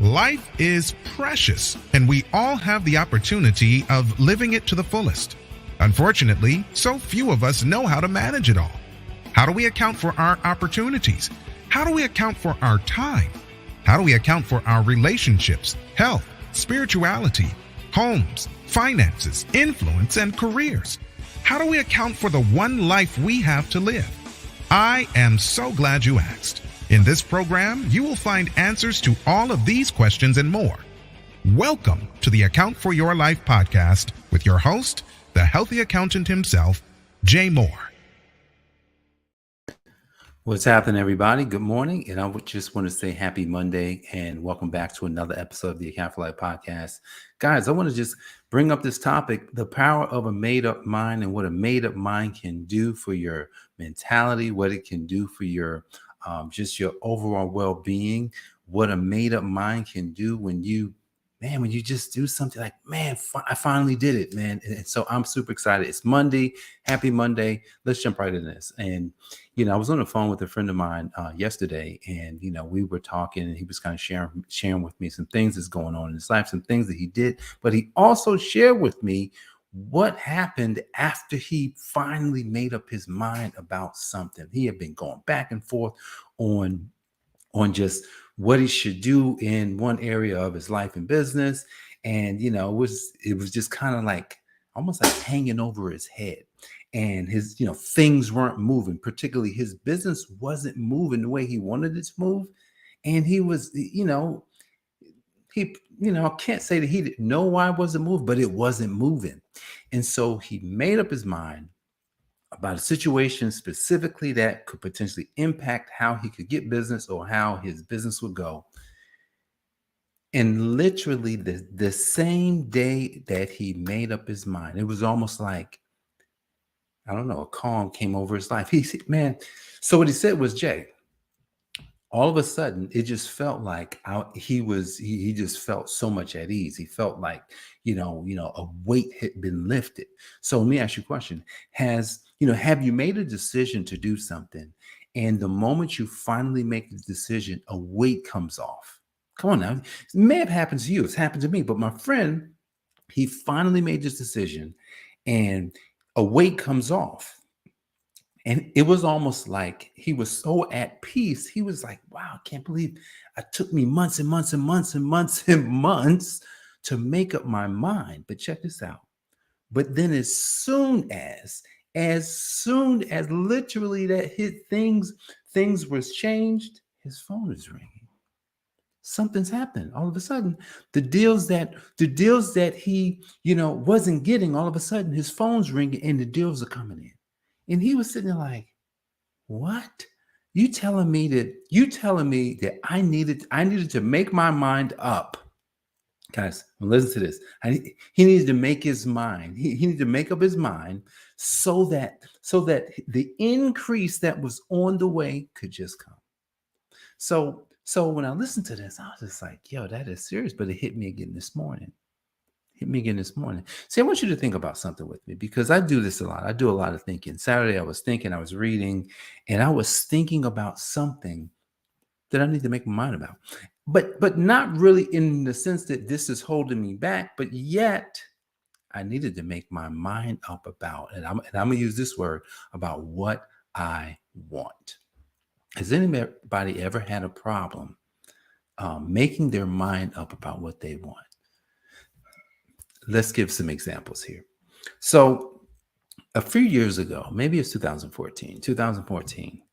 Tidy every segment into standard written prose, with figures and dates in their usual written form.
Life is precious, and we all have the opportunity of living it to the fullest. Unfortunately, so few of us know how to manage it all. How do we account for our opportunities? How do we account for our time? How do we account for our relationships, health, spirituality, homes, finances, influence, and careers? How do we account for the one life we have to live? I am so glad you asked. In this program, you will find answers to all of these questions and more. Welcome to the Account for Your Life podcast with your host, the healthy accountant himself, Jay Moore. What's happening, everybody? Good morning. And I just want to say happy Monday and welcome back to another episode of the I AFYL Podcast. Guys, I want to just bring up this topic, the power of a made-up mind and what a made-up mind can do for your mentality, what it can do for your just your overall well-being, what a made-up mind can do when you just do something like, I finally did it, man. And so I'm super excited. It's Monday. Happy Monday. Let's jump right into this. And, I was on the phone with a friend of mine yesterday, and, we were talking, and he was kind of sharing with me some things that's going on in his life, some things that he did. But he also shared with me what happened after he finally made up his mind about something. He had been going back and forth on just what he should do in one area of his life and business. And, it was just kind of like almost like hanging over his head. And his, things weren't moving, particularly his business wasn't moving the way he wanted it to move. And he was, I can't say that he didn't know why it wasn't moving, but it wasn't moving. And so he made up his mind about a situation specifically that could potentially impact how he could get business or how his business would go. And literally the same day that he made up his mind, it was almost like, I don't know, a calm came over his life. So what he said was, Jay, all of a sudden, it just felt like he just felt so much at ease. He felt like, a weight had been lifted. So let me ask you a question. Have you made a decision to do something, and the moment you finally make the decision, a weight comes off? Come on now. It may have happened to you. It's happened to me. But my friend, he finally made this decision, and a weight comes off. And it was almost like he was so at peace. He was like, wow, I can't believe it took me months and months and months and months and months to make up my mind. But check this out. But then as soon as literally that things was changed, his phone is ringing. Something's happened. All of a sudden, the deals that he, wasn't getting, all of a sudden his phone's ringing and the deals are coming in. And he was sitting there like, what? You telling me that I needed to make my mind up. Guys, listen to this. He needed to make his mind. He needed to make up his mind so that the increase that was on the way could just come. So when I listened to this, I was just like, yo, that is serious. But it hit me again this morning. See, I want you to think about something with me, because I do this a lot. I do a lot of thinking. Saturday, I was reading, and I was thinking about something that I need to make my mind about. But not really in the sense that this is holding me back, but yet I needed to make my mind up about, and I'm going to use this word, about what I want. Has anybody ever had a problem making their mind up about what they want? Let's give some examples here. So a few years ago, maybe it's 2014,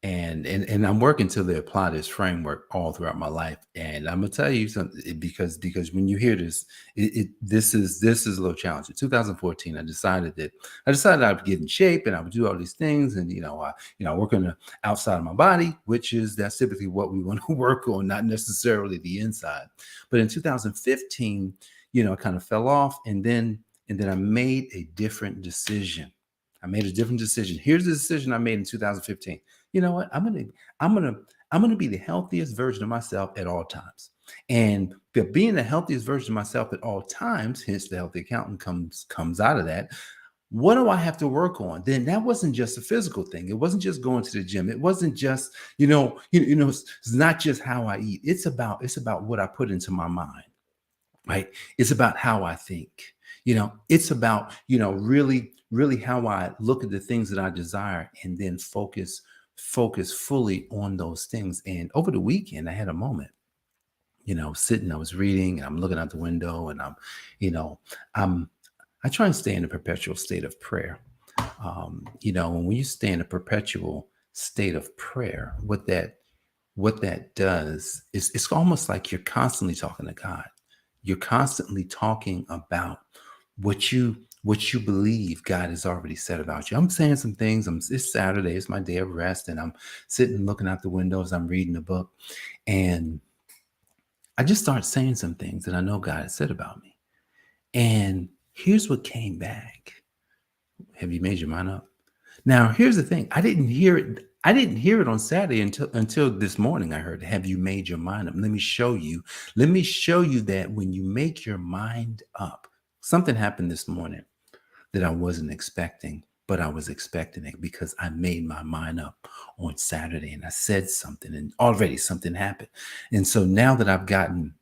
and I'm working to apply this framework all throughout my life. And I'm gonna tell you something, because when you hear this, this is a little challenging. 2014, I decided I would get in shape and I would do all these things, and I work on the outside of my body, that's typically what we want to work on, not necessarily the inside. But in 2015, I kind of fell off, and then I made a different decision. Here's the decision I made in 2015. You know what? I'm gonna be the healthiest version of myself at all times. And being the healthiest version of myself at all times, hence the healthy accountant comes out of that. What do I have to work on? Then that wasn't just a physical thing. It wasn't just going to the gym. It wasn't just, it's not just how I eat. It's about what I put into my mind, right? It's about how I think. It's about, really, really how I look at the things that I desire and then focus fully on those things. And over the weekend, I had a moment, sitting, I was reading and I'm looking out the window and I'm I try and stay in a perpetual state of prayer. When you stay in a perpetual state of prayer, what that does is it's almost like you're constantly talking to God. You're constantly talking about what you believe God has already said about you. I'm saying some things. It's Saturday. It's my day of rest, and I'm sitting looking out the windows. I'm reading a book, and I just start saying some things that I know God has said about me. And here's what came back. Have you made your mind up? Now, here's the thing. I didn't hear it on Saturday until this morning. I heard, have you made your mind up? Let me show you that when you make your mind up, something happened this morning that I wasn't expecting, but I was expecting it because I made my mind up on Saturday and I said something and already something happened. And so now that I've gotten,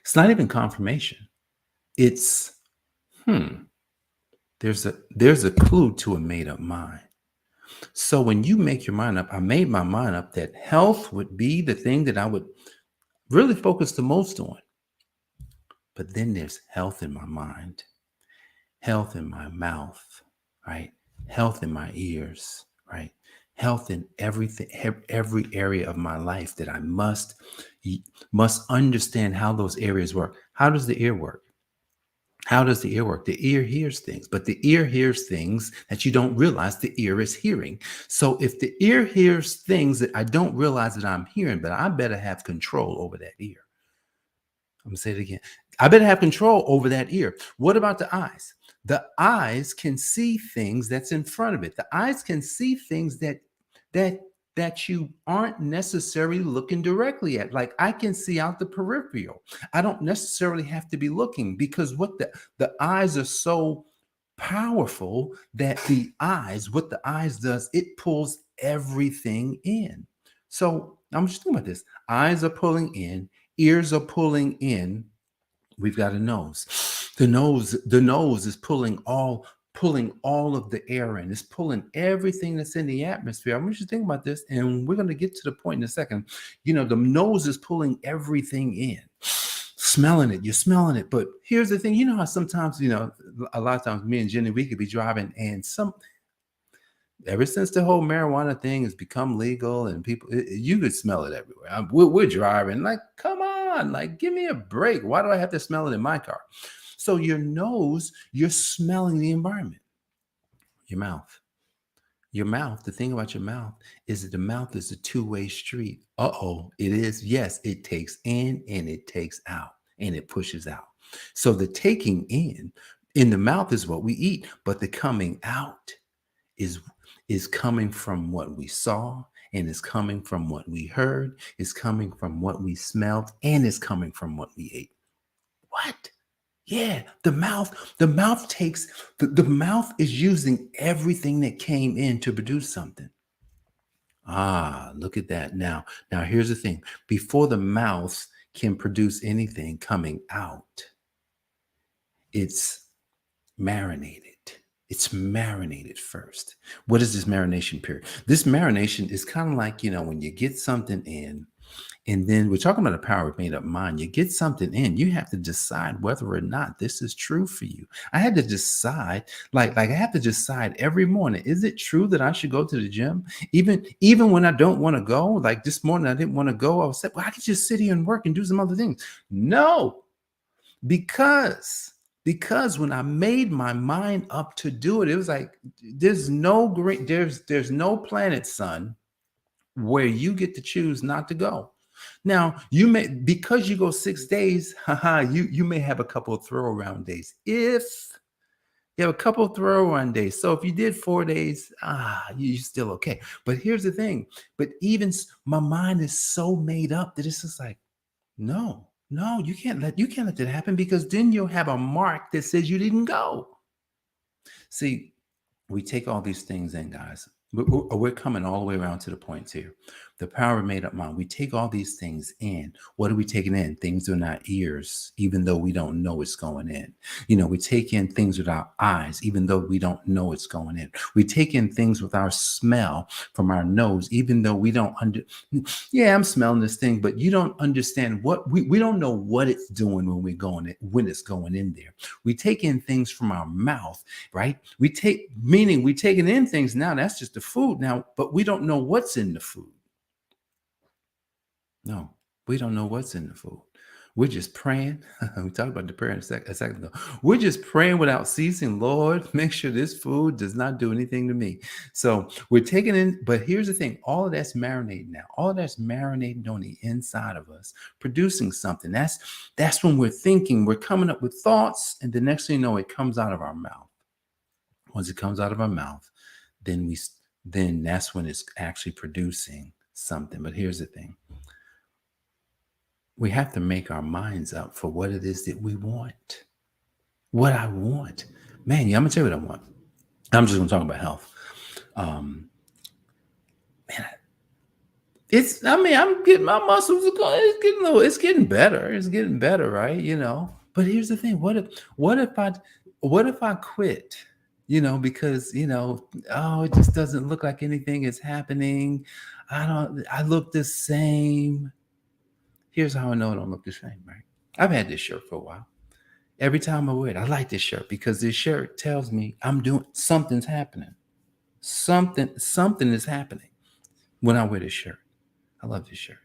it's not even confirmation. It's, there's a clue to a made up mind. So when you make your mind up, I made my mind up that health would be the thing that I would really focus the most on. But then there's health in my mind, health in my mouth, right? Health in my ears, right? Health in everything, every area of my life that I must understand how those areas work. How does the ear work? How does the ear work? The ear hears things, but the ear hears things that you don't realize the ear is hearing. So if the ear hears things that I don't realize that I'm hearing, but I better have control over that ear. I'm going to say it again. I better have control over that ear. What about the eyes? The eyes can see things that's in front of it. The eyes can see things that you aren't necessarily looking directly at. Like I can see out the peripheral. I don't necessarily have to be looking because what the eyes are so powerful that what the eyes does, it pulls everything in. So I'm just thinking about this. Eyes are pulling in, ears are pulling in. We've got a nose. The nose is pulling all of the air in. It's pulling everything that's in the atmosphere. I want you to think about this, and we're going to get to the point in a second. The nose is pulling everything in. Smelling it, you're smelling it. But here's the thing, how sometimes, a lot of times me and Jenny, we could be driving and ever since the whole marijuana thing has become legal and people, you could smell it everywhere. We're driving like, come on, like, give me a break. Why do I have to smell it in my car? So your nose, you're smelling the environment. Your mouth, the thing about your mouth is that the mouth is a two-way street. It is. Yes, it takes in and it takes out and it pushes out. So the taking in the mouth is what we eat, but the coming out is coming from what we saw, and is coming from what we heard, is coming from what we smelled, and is coming from what we ate. What? Yeah, the mouth is using everything that came in to produce something. Look at that. Now here's the thing. Before the mouth can produce anything coming out, it's marinated. It's marinated first. What is this marination period? This marination is kind of like, when you get something in, and then we're talking about the power of made up mind. You get something in, you have to decide whether or not this is true for you. I had to decide, like I have to decide every morning, is it true that I should go to the gym? Even when I don't want to go, like this morning, I didn't want to go. I was like, well, I could just sit here and work and do some other things. No, because when I made my mind up to do it, it was like, there's no planet, son, where you get to choose not to go. Now, because you go 6 days, you may have a couple of throw around days. If you have a couple of throw around days. So if you did 4 days, you're still okay. But here's the thing. But even my mind is so made up that it's just like, no, you can't let that happen, because then you'll have a mark that says you didn't go. See, we take all these things in, guys. We're coming all the way around to the points here. The power of made up mind. We take all these things in. What are we taking in? Things in our ears, even though we don't know it's going in. We take in things with our eyes, even though we don't know it's going in. We take in things with our smell from our nose, even though we don't yeah, I'm smelling this thing, but you don't understand what we don't know what it's doing when it's going in there. We take in things from our mouth, right? We taking in things now. That's just the food now, but we don't know what's in the food. No, we don't know what's in the food. We're just praying. We talked about the prayer a second ago. We're just praying without ceasing. Lord, make sure this food does not do anything to me. So we're taking in, but here's the thing. All of that's marinating now. All of that's marinating on the inside of us, producing something. That's when we're thinking, we're coming up with thoughts, and the next thing you know, it comes out of our mouth. Once it comes out of our mouth, then that's when it's actually producing something. But here's the thing. We have to make our minds up for what it is that we want. What I want. Man, I'm going to tell you what I want. I'm just going to talk about health. I'm getting my muscles. It's getting better. It's getting better, right? But here's the thing. What if I quit? Because, it just doesn't look like anything is happening. I look the same. Here's how I know I don't look the same, right? I've had this shirt for a while. Every time I wear it, I like this shirt because this shirt tells me something's happening. Something is happening when I wear this shirt. I love this shirt.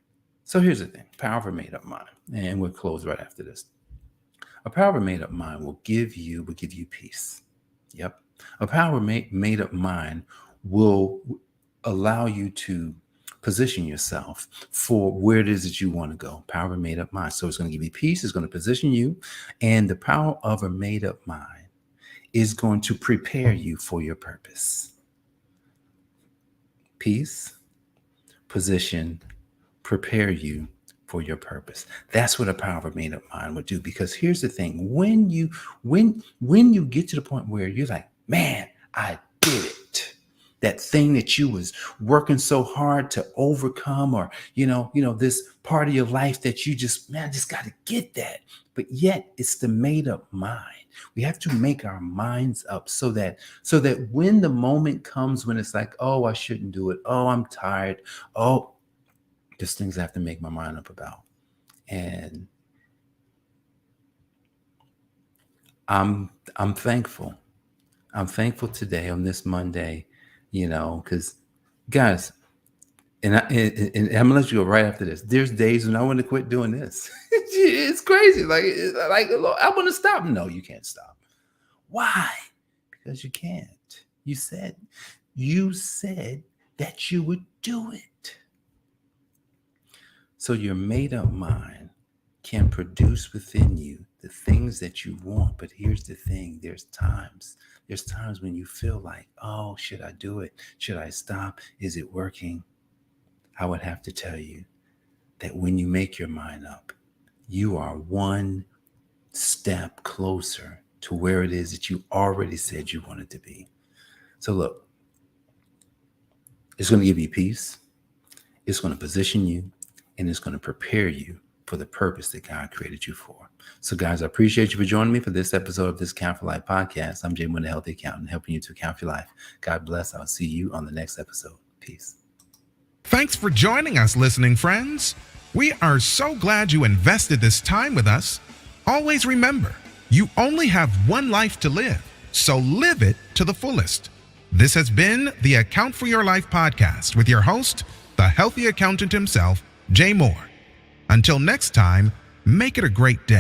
So here's the thing. Power of a made up mind. And we'll close right after this. A power of a made up mind will give you peace. Yep. A power of made up mind will allow you to position yourself for where it is that you want to go. Power of a made up mind. So it's going to give you peace. It's going to position you. And the power of a made up mind is going to prepare you for your purpose. Peace, position, prepare you for your purpose. That's what a power of a made up mind would do. Because here's the thing. When you get to the point where you're like, man, I did it. That thing that you was working so hard to overcome, or, this part of your life that you just got to get that. But yet it's the made up mind. We have to make our minds up so that when the moment comes when it's like, oh, I shouldn't do it. Oh, I'm tired. Oh, there's things I have to make my mind up about. And I'm thankful. I'm thankful today on this Monday, because guys, and I'm gonna let you go right after this. There's days when I want to quit doing this. It's crazy. Like I want to stop. No, you can't stop. Why? Because you can't. You said that you would do it. So your made up mind can produce within you the things that you want. But here's the thing. There's times when you feel like, oh, should I do it? Should I stop? Is it working? I would have to tell you that when you make your mind up, you are one step closer to where it is that you already said you wanted to be. So look, it's going to give you peace. It's going to position you, and it's going to prepare you for the purpose that God created you for. So guys, I appreciate you for joining me for this episode of this Account for Life podcast. I'm Jay Moon, the Healthy Accountant, helping you to account for your life. God bless. I'll see you on the next episode. Peace. Thanks for joining us, listening friends. We are so glad you invested this time with us. Always remember, you only have one life to live, so live it to the fullest. This has been the Account for Your Life podcast with your host, the Healthy Accountant himself, Jay Moore. Until next time, make it a great day.